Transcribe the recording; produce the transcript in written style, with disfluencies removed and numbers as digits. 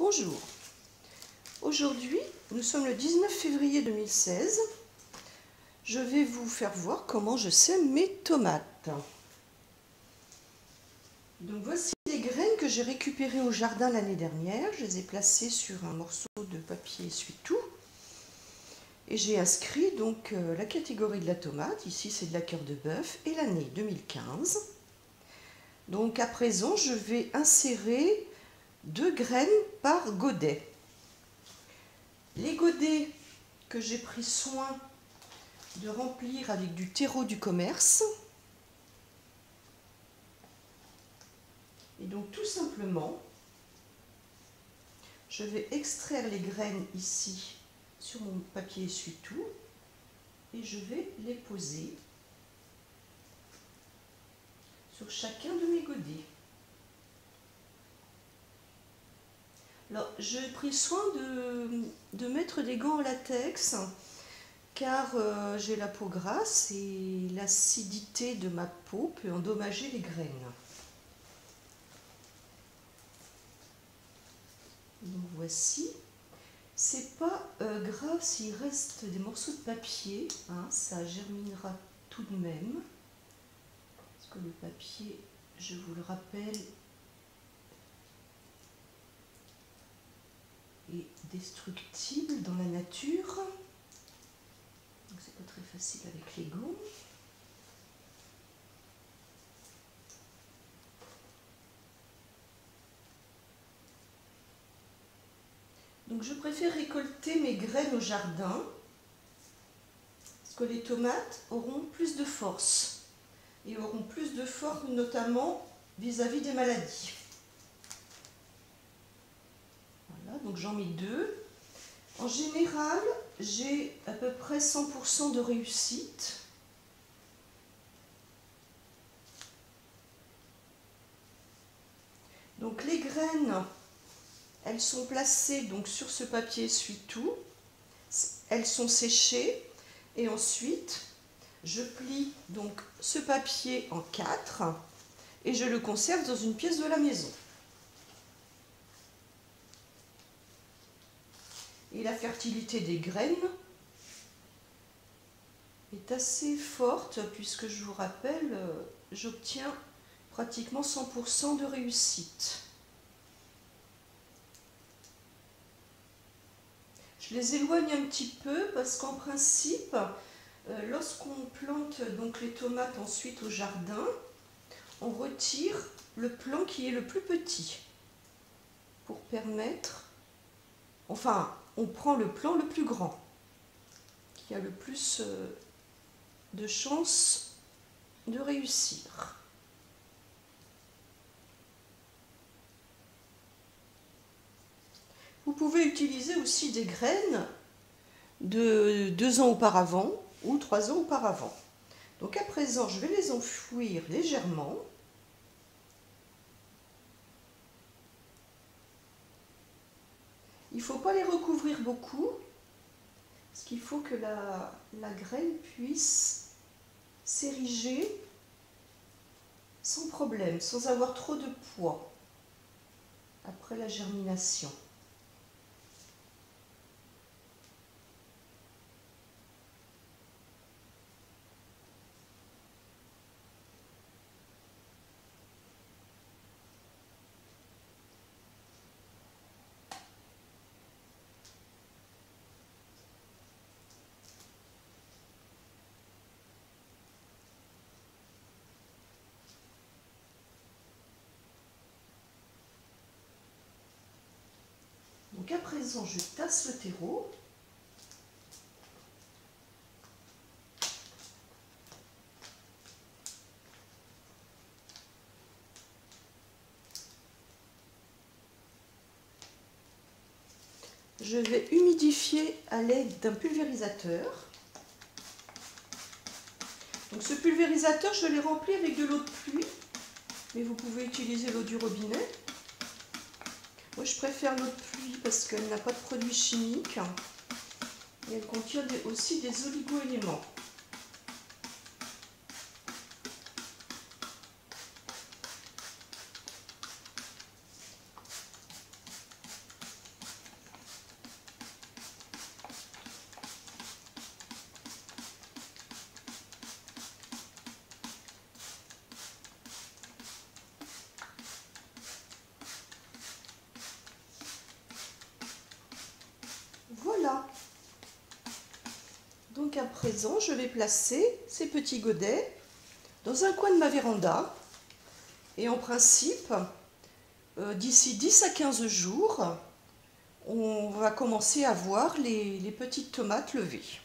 Bonjour, aujourd'hui nous sommes le 19 février 2016. Je vais vous faire voir comment je sème mes tomates. Donc voici les graines que j'ai récupérées au jardin l'année dernière. Je les ai placées sur un morceau de papier essuie-tout. Et j'ai inscrit donc la catégorie de la tomate, ici c'est de la cœur de bœuf, et l'année 2015. Donc à présent je vais insérer 2 graines par godet. Les godets que j'ai pris soin de remplir avec du terreau du commerce. Et donc tout simplement, je vais extraire les graines ici sur mon papier essuie-tout et je vais les poser sur chacun de mes godets. Alors, j'ai pris soin de mettre des gants en latex car j'ai la peau grasse et l'acidité de ma peau peut endommager les graines. Donc voici. C'est pas grave s'il reste des morceaux de papier, hein, ça germinera tout de même. Parce que le papier, je vous le rappelle, est destructible dans la nature. Donc c'est pas très facile avec les gants. Donc je préfère récolter mes graines au jardin parce que les tomates auront plus de force et auront plus de force notamment vis-à-vis des maladies. Voilà, donc j'en mets 2. En général, j'ai à peu près 100% de réussite. Donc les graines, elles sont placées donc sur ce papier essuie-tout, elles sont séchées et ensuite je plie donc ce papier en 4 et je le conserve dans une pièce de la maison. Et la fertilité des graines est assez forte puisque je vous rappelle, j'obtiens pratiquement 100% de réussite. Je les éloigne un petit peu parce qu'en principe, lorsqu'on plante donc les tomates ensuite au jardin, on retire le plant qui est le plus petit pour permettre, enfin, on prend le plant le plus grand qui a le plus de chances de réussir. Vous pouvez utiliser aussi des graines de 2 ans auparavant ou 3 ans auparavant. Donc à présent, je vais les enfouir légèrement. Il ne faut pas les recouvrir beaucoup, parce qu'il faut que la graine puisse s'ériger sans problème, sans avoir trop de poids après la germination. Donc à présent, je tasse le terreau. Je vais humidifier à l'aide d'un pulvérisateur. Donc ce pulvérisateur, je l'ai rempli avec de l'eau de pluie, mais vous pouvez utiliser l'eau du robinet. Moi, je préfère l'eau de pluie parce qu'elle n'a pas de produits chimiques et elle contient aussi des oligo-éléments. Voilà. Donc à présent, je vais placer ces petits godets dans un coin de ma véranda. Et en principe, d'ici 10 à 15 jours, on va commencer à voir les petites tomates levées.